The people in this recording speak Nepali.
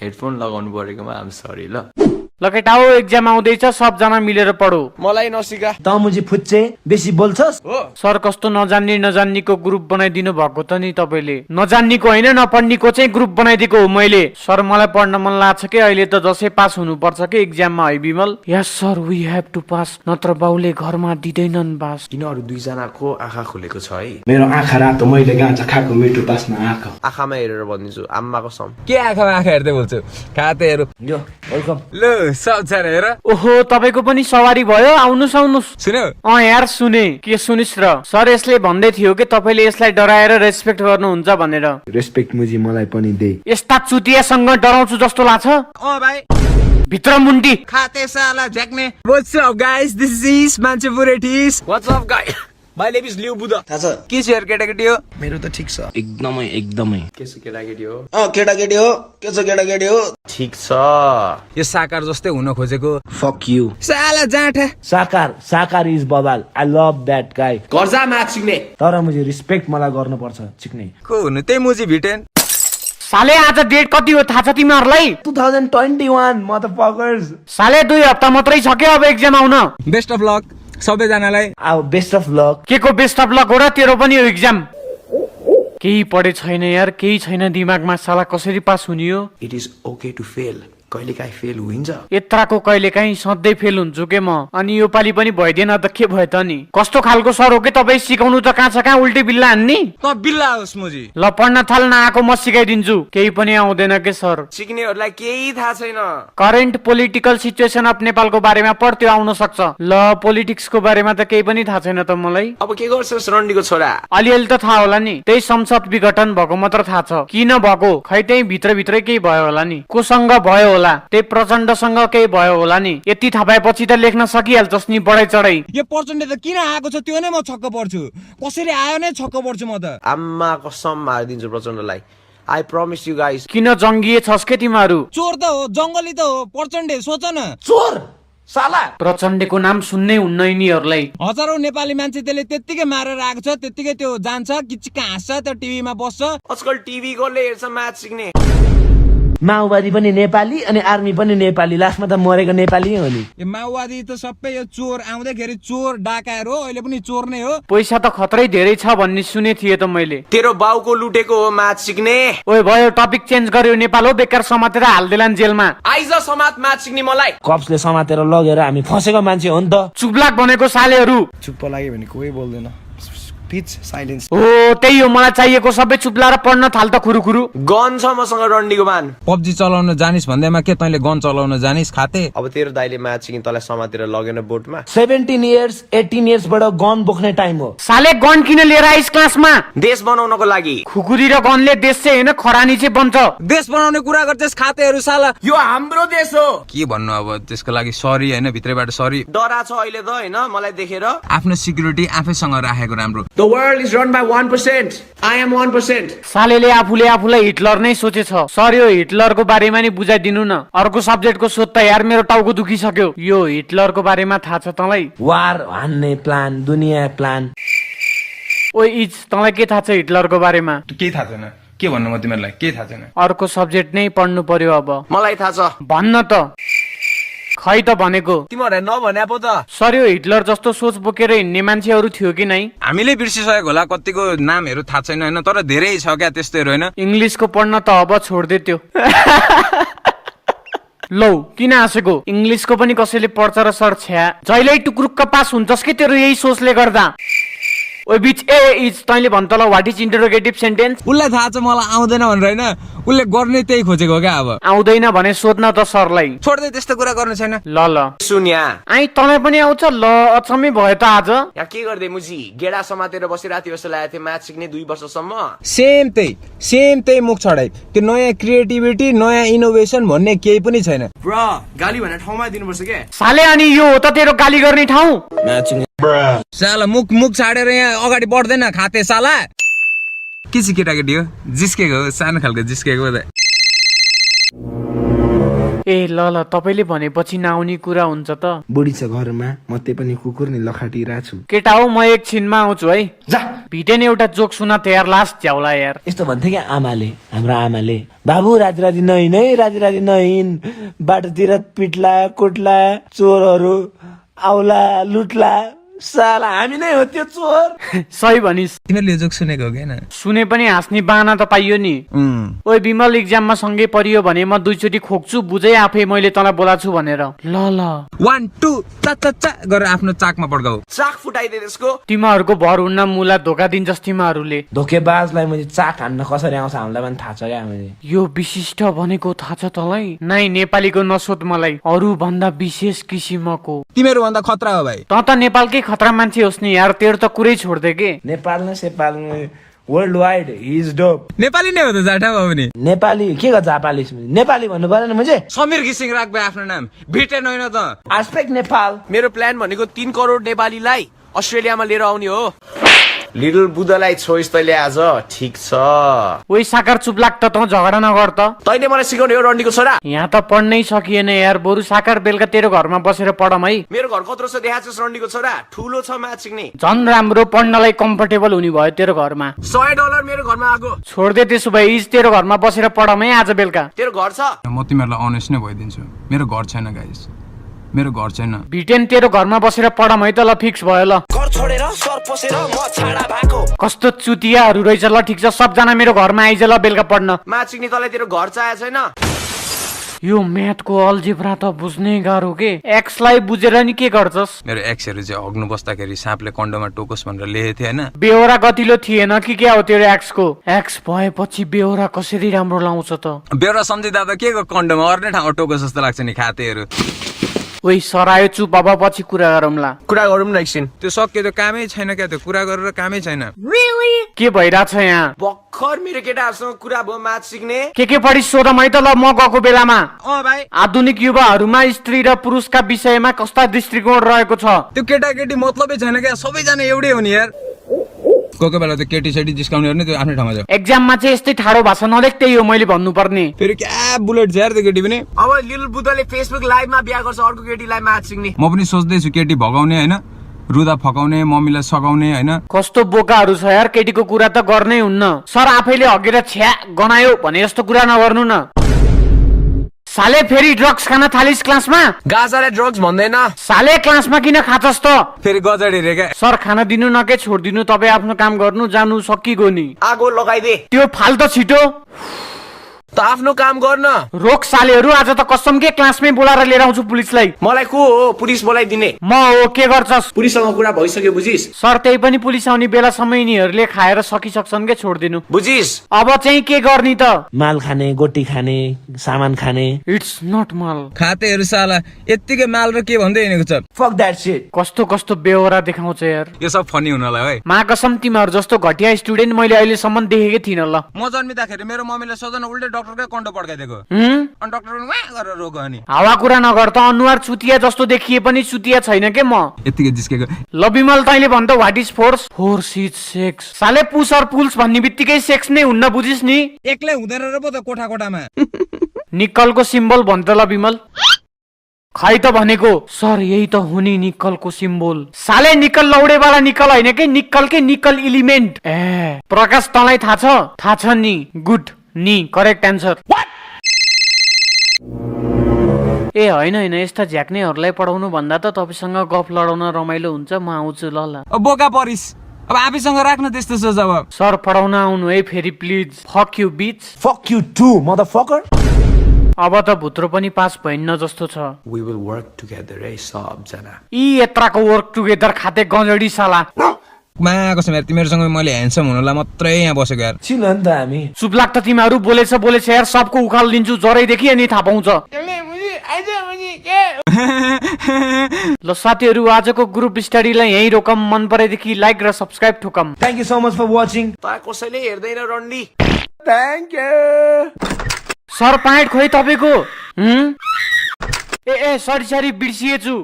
हेडफोन लगाउनु परेकोमा आम सरी ल। ल केटाओ एक्जाम आउँदैछ सबजना मिलेर पढौ। मलाई नसिका त मुझे फुच्चे बेसी बोल्छस्। सर कस्तो नजान्नेको ग्रुप बनाइदिनु भएको त नि तपाईले। नजान्नेको होइन नपढ्नेको चाहिँ ग्रुप बनाइदिएको हो मैले। सर मलाई पढ्न मन लाग्छ कि अहिले त जसै पास हुनुपर्छ कि एक्जाममा है Bimal. Yes sir we have to pass, नत्र बाउले घरमा दिँदैनन् बास। यिनीहरू दुईजनाको आँखा खुलेको छ है। मेरो आँखा रातो मैले गाँजा खाएको मिठो पासमा आँखा। आँखामा हेरेर भनिदिन्छु आम्माको सम। के आँखामा आँखा हेर्दै बोल्छु खातेहरू। यो वेलकम। ल सब छ हेर। ओहो तपाईको पनि सवारी भयो, आउनुस् आउनुस्। सुन्यो यार सुने। के सुनिस् र? सर यसले भन्दै थियो कि तपाईले यसलाई डराएर रेस्पेक्ट गर्नुहुन्छ भनेर। रेस्पेक्ट मुझे मलाई पनि दे। यस्ता चुतियासँग डराउँछु जस्तो लाग्छ? भाइ भित्र मुन्टी खाते साला झ्याक्ने। What's up guys, this is मान्छे पुरेटिस। What's up guys, my name is लिउ बुदा। थाहा छ के छ यार केटाकेटी हो? मेरो त ठिक छ एकदमै एकदमै। के छ केटाकेटी हो? केटाकेटी हो। के छ केटाकेटी हो? ठिक छ। यो साकार जस्तै हुन खोजेको। Fuck you. साला जाँठा। साकार इज बबाल। आई लभ द्याट गाई। घर जा म्याथ सिक्ने। तर मुझे रिस्पेक्ट मलाई गर्नुपर्छ सिक्ने। को हुनु त्यही मुजी भिटेन। साले आज डेट कति हो थाहा छ तिमीहरूलाई? 2021 मदरफकर्स। साले 2 हप्ता मात्रै छ के अब एक्जाम आउन। बेस्ट अफ लक सबैजनालाई। अब बेस्ट अफ लक। के को बेस्ट अफ लक हो र? तेरो पनि हो एक्जाम। केही पढे छैन यार, केही छैन दिमागमा। साला कसरी पास हुने हो? It is okay to fail. कहिलेकाहीँ फेल हुन्छ। यत्राको कहिलेकाहीँ सधैँ फेल हुन्छु के म। अनि यो पालि पनि भइदिएन त के भयो त नि? कस्तो खालको सर हो के तपाईँ? सिकाउनु त कहाँ छ कहाँ, उल्टी बिल्ला हान्ने। त बिल्ला होस् मुजी। ल पढ्न थाल न आएको म सिकाइदिन्छु। केही पनि आउँदैन के सर? सिक्नेहरूलाई केही थाहा छैन। करेन्ट पोलिटिकल सिचुएसन अफ नेपालको बारेमा पढ, त्यो आउन सक्छ। ल पोलिटिक्सको बारेमा त केही पनि थाहा छैन त मलाई। अब के गर्छस् रन्डीको छोरा? अलिअलि त थाहा होला नि। त्यही संसद विघटन भएको मात्र थाहा छ। किन भएको खै त्यही भित्रभित्रै केही भयो होला नि। कोसँग भयो होला? त्यही प्रचण्डसँग केही भयो होला नि। यति थाहा पाएपछि त लेख्न सकिहाल्छस् नि बढाइ चढाइ। यो प्रचण्ड त किन आएको छ त्यो नै म छक्क पर्छु। कसरी आयो नै छक्क पर्छु म त। आम्मा कसम मारिदिन्छु प्रचण्डलाई। I promise you guys. किन जङ्गिए छस् के तिमीहरू? चोर त हो, जङ्गली त हो प्रचण्ड। सोच न। चोर साला। प्रचण्डको नाम सुन्नै हुन्न यिनीहरूलाई। हजारौं नेपाली मान्छे त्यसले त्यत्तिकै मारेर आएको छ, त्यत्तिकै त्यो जान्छ किचिक हाँस्छ, त्यो टिभीमा बस्छ। आजकल टिभी कसले हेर्छ म्याथ सिक्ने? माओवादी पनि नेपाली अनि आर्मी पनि नेपाली, लास्टमा त मरेको नेपाली हो नि। यो माओवादी त सबै यो चोर आउँदाखेरि चोर डाकाहरू हो, अहिले पनि चोर नै हो। पैसा त खतरै धेरै छ भन्ने सुने थिए त मैले। तेरो बाउको लुटेको हो म्याथ सिक्ने। ओए भयो टपिक चेन्ज गर्यो। नेपाल हो बेकार समातेर हाल्देलान् जेलमा। आइज समात म्याथ सिक्ने मलाई। कप्सले समातेर लगेर हामी फसेको मान्छे हो नि त। चुप्लाक भनेको सालेहरू। चुप्प लाग्यो भने कोही बोल्दैन। Pitch silence. हो त्यही हो मलाई चाहिएको। सबै चुप्लाएर पढ्न थाल त खुरुखुरु। गन छ मसँग रन्डीको मान। पब्जी चलाउन जानिस भन्दैमा के तैँले गन चलाउन जानिस खाते? अब तेरो दाइले म्याथ सिक्ने तँलाई समातेर लगेन बोटमा। 17 इयर्स 18 इयर्स बाट गन बोक्ने टाइम हो। साले गन किन लिएर आइस क्लासमा? देश बनाउनको लागि। खुकुरी र गनले देश चाहिँ होइन खरानी चाहिँ बन्छ। देश बनाउने कुरा गर्छस् खातेहरू साला। यो हाम्रो देश हो। के भन्नु अब त्यसको लागि सरी होइन, भित्रैबाट सरी। डरा छ अहिले त होइन मलाई देखेर। आफ्नो सिक्युरिटी आफैसँग राखेको राम्रो। The world is run by 1%. I am 1%. सालेले आफूलाई हिटलर नै सोचेछ। सर यो हिटलरको बारेमा नि बुझाइदिनु न। अर्को सब्जेक्टको सोध त यार, मेरो टाउको दुखिसक्यो। यो हिटलरको बारेमा थाहा छ तँलाई? वार हान्ने प्लान, दुनिया प्लान। ओइ इज तँलाई के थाहा छ हिटलरको बारेमा? केही थाहा छैन। के भन्नु म तिमीहरूलाई? केही थाहा छैन। अर्को सब्जेक्ट नै पढ्नु पर्यो अब। मलाई थाहा छ। भन्न त। खै त भनेको। तिमीहरूले नभने पो त। सर यो हिटलर जस्तो सोच बोकेर हिँड्ने मान्छेहरू थियो कि नै? हामीले बिर्सिसकेको होला, कतिको नामहरू थाहा छैन होइन, तर धेरै छ क्या त्यस्तैहरू होइन। इङ्ग्लिसको पढ्न त अब छोड्दे त्यो। लौ किन हाँसेको? इङ्ग्लिसको पनि कसैले पढ्छ र सर छ्या जहिल्यै टुक्रुक्क पास हुन्छस् कि तेरो यही सोचले गर्दा। ओइ बिच इज तैँले भन् त ल व्हाट इज इन्टरोगेटिभ सेन्टेन्स? उसलाई थाहा छ मलाई आउँदैन भनेर होइन, उसले गर्ने त्यही खोजेको क्या। अब आउँदैन भने सोध्न त सरलाई। छोड्दै त्यस्तो कुरा गर्नु छैन। ल सुन्या आई तँलाई पनि आउँछ? ल अचम्मै भयो त आज। यहाँ के गर्दै मुजी गेडा समातेर बसिरहेको थियो जस्तो लागेको थियो म्याथ सिक्ने 2 वर्षसम्म। सेम त्यही मुख छडाइ। त्यो नयाँ क्रिएटिभिटी नयाँ इनोभेसन भन्ने केही पनि छैन। ब्रो गाली भनेर ठाउँमा दिनुपर्छ के? साले अनि यो हो त तेरो गाली गर्ने ठाउँ? साला मुख छाडेर यहाँ अगाडि बढ्दैन खाते साला। के चाहिँ केटाकेटी हो? जिस्केको हो, सानो खालको जिस्केको हो। ए ल तपाईले भनेपछि नआउने कुरा हुन्छ त। बुढी छ घरमा, म त्यही पनि कुकुर नि लखाटिरहेछु। केटा हो म एकछिनमा आउँछु है। जा भिटेन एउटा जोक सुना त यार लास्ट झ्याउला यार। यस्तो भन्थे क्या आमाले, हाम्रो आमाले, बाबु राति राति नहिन है, राति राति नहिन, बाटोतिर पिट्ला कुट्ला चोरहरू आउला लुट्ला, साला हामी नै हो त्यो चोर। सही भनिस्। तिमीहरूले यो जोक सुनेको हो किन? सुने पनि हाँस्ने बाना त पाइयो नि। ओइ विमल इक्जाममा सँगै परियो भने म 2 चोटि खोक्छु, बुझै आफै मैले तँलाई बोलाछु भनेर। ल 1 2 चा चा चा गरेर आफ्नो चाकमा पड्काऊ। चाक फुटाइदे त्यसको। तिमीहरूको भर हुन्न मुला धोका दिन्छस् तिमीहरूले। धोकेबाजलाई मैले चाक हान्न कसरी आउँछ हामीलाई पनि थाहा छ क्या। मैले यो विशिष्ट भनेको थाहा छ तँलाई? नाइ नेपालीको नसोध मलाई, अरू भन्दा विशेष किसिमको। तिमीहरू भन्दा खतरा हो भाइ। त नेपालकै खतरा मान्छे होस् नि यार, तेरो त कुरै छोड्दे के। नेपाल न सेपाल वर्ल्ड वाइड हिज डोप। नेपाली नै हो त जाटा बाबु नि। नेपाली के गर्छ जापाली? नेपाली भन्नु परेन मुझे। समीर घिसिङ राख बे आफ्नो नाम, भिटेन होइन त। आस्पेक्ट नेपाल। मेरो प्लान भनेको 3 करोड नेपालीलाई अस्ट्रेलियामा लिएर आउने हो। लिटल बुद्धलाई छोइस तैले आज ठीक छ। ओइ साकार चुप लाग त, तँ झगडा नगर त। तैले मलाई सिकाउने हो रन्डीको छोरा। यहाँ त पढ्नै सकिएन यार, बरु साकार बेलुका तेरो घरमा बसेर पढम है। मेरो घर कत्रो छ देखाछस् रन्डीको छोरा, ठुलो छ म्याच सिक्ने। झन् राम्रो, पढ्नलाई कम्फर्टेबल हुने भयो तेरो घरमा। $100 मेरो घरमा आएको। छोड्दे त्यसो भए इज तेरो घरमा बसेर पढम है आज बेलुका। तेरो घर छ? म तिमीहरूलाई अनेस्ट नै भइदिन्छु, मेरो घर छैन गाइस, मेरो घर छैन। भिटेन तेरो घरमा बसेर पढम है त, ल फिक्स भयो ल। घर छोडेर सर पसेर म छाडा भएको। कस्तो चुतियाहरू रहेछ। ल ठिक छ, सबजना मेरो घरमा आइज ल बेलुका पढ्न। म्याच सिक्ने तँलाई तेरो घर चाहिएको छैन? यो म्याथको अल्जेब्रा त बुझ्नै गाह्रो के। एक्सलाई बुझेर नि के गर्छस्? मेरो एक्सहरू चाहिँ हग्नु बस्दाखेरि साँपले कन्डोमा टोकोस् भनेर लेखेको थिएँ होइन। बेहोरा गतिलो थिएन कि क्या हो तेरो एक्सको? एक्स भएपछि बेहोरा कसरी राम्रो लाउँछ त? बेहोरा सम्झिँदा त के को कन्डोमा अर्नै ठाउँमा टोकोस् जस्तो लाग्छ नि खातेहरू। ओइ सरायो चुप, अब पछि कुरा गरौँला। कुरा गरौँ न एकछिन। त्यो सक्यो, त्यो कामै छैन क्या, त्यो कुरा गरेर कामै छैन। के भइरहेछ यहाँ? भर्खर मेरो केटाहरूसँग कुरा भयो म्याच सिक्ने। के पढी सोधम है त ल, म गएको बेलामा। भाइ आधुनिक युवाहरूमा स्त्री र पुरुषका विषयमा कस्ता दृष्टिकोण रहेको छ? त्यो केटाकेटी मतलबै छैन क्या, सबैजना एउटै हो नि यार। कोही बेला त केटी सेटी जिस्काउनेहरू नि त्यो आफ्नै ठाउँमा छ। एक्जाममा चाहिँ यस्तै ठाडो भाषा नलेख, त्यही हो मैले भन्नुपर्ने। फेरि क्या बुलेट छ यार त्यो केटी पनि। अब लिटल बुद्धले फेसबुक लाइभमा बिहा गर्छ अर्को केटीलाई म्याच सिक्ने। म पनि सोच्दैछु केटी भगाउने होइन, रुदा फकाउने, मम्मीलाई सघाउने होइन। कस्तो बोकाहरू छ यार, केटीको कुरा त गर्नै हुन्न। सर आफैले हगेर छ्या गनायो भने जस्तो कुरा नगर्नु न। साले फेरि ड्रग्स खान थालिस क्लासमा? गाजालाई ड्रग्स भन्दैन। साले क्लासमा किन खाछस् त? फेरि गजडी रे क्या। सर खाना दिनु न के छोडिदिनु, तपाईँ आफ्नो काम गर्नु, जानु सकिगयो नि। आगो लगाइदे। त्यो फाल त छिटो त आफ्नो काम गर्न। रोक सालेहरू, आज त कसम के क्लासमै बोलाएर लिएर आउँछु पुलिसलाई। मलाई को हो पुलिस बोलाइदिने? म हो, के गर्छस्? पुलिससँग कुरा भइसक्यो बुझिस? सर त्यही पनि पुलिस आउने बेलासम्म यिनीहरूले खाएर सकिसक्छन् के, छोडिदिनु। बुझिस? अब चाहिँ के गर्ने त? माल खाने, गोटी खाने, सामान खाने। इट्स नट माल। खातेहरू साला यत्तिकै माल र के भन्दै हिँडेको छ। Fuck that shit. कस्तो कस्तो बेहोरा देखाउँछ यार। यो सब फनी हुनलाई है। मा कसम तिमीहरू जस्तो घटिया स्टुडेन्ट मैले अहिलेसम्म देखेकै थिइनँ ल। म जन्मिँदाखेरि मेरो मम्मीले सजना उल्टे डाक्टरकै कन्डो पड्काइदिएको, अनि डाक्टर गरेर रोग अनि। हावा कुरा नगर त, अनुहार चुतिया जस्तो देखिए पनि चुतिया छैन के म। यत्तिकै जिस्केको। ल विमल तैँले भन् त, what is force? Force is sex. साले पुस और पुल्स भन्ने बित्तिकै सेक्स नै हुन्न, बुझिस नि? एक्लै हुँदैन र पो त कोठा कोठामा। निक्कलको सिम्बल भन् त ल विमल। खै त भनेको सर यही त हो नि निक्कलको सिम्बल। साले निक्कल लौडेवाला निक्कल होइन के, निक्कल के निक्कल इलिमेन्ट। ए प्रकाश तँलाई थाहा छ? थाहा छ नि। गुड नि, करेक्ट एन्सर। ए होइन होइन, यस्ता झ्याक्नेहरूलाई पढाउनु भन्दा त तपाईँसँग गफ लडाउन रमाइलो हुन्छ। म आउँछु ल ल। बोका परिस, अब आफैसँग राख्न त्यस्तो सोच। अब सर पढाउन आउनु है फेरि please. Fuck you bitch. Fuck you too motherfucker. अब त भुत्रो पनि पास भइन्न जस्तो छ। We will work together है सबजना। यी यत्राको वर्क टुगेदर खाते गजडी साला। मा कसम यार, तिमीहरूसँग मैले ह्यान्डसम हुनलाई मात्रै यहाँ बसेको यार। चिन नि त हामी। चुप लाग्छ तिमीहरू, बोलेछ यार, सबको उखाल दिन्छु जरैदेखि अनि थाहा पाउँछ। ल साथीहरू, आजको ग्रुप स्टडीलाई यही रोकम। मन परेदेखि लाइक र सब्सक्राइब ठोकम। Thank you so much for watching. त कसैले हेर्दैन रन्डी। Thank you. सर प्यान्ट खोइ तपाईँको? ए सरी बिर्सिएछु।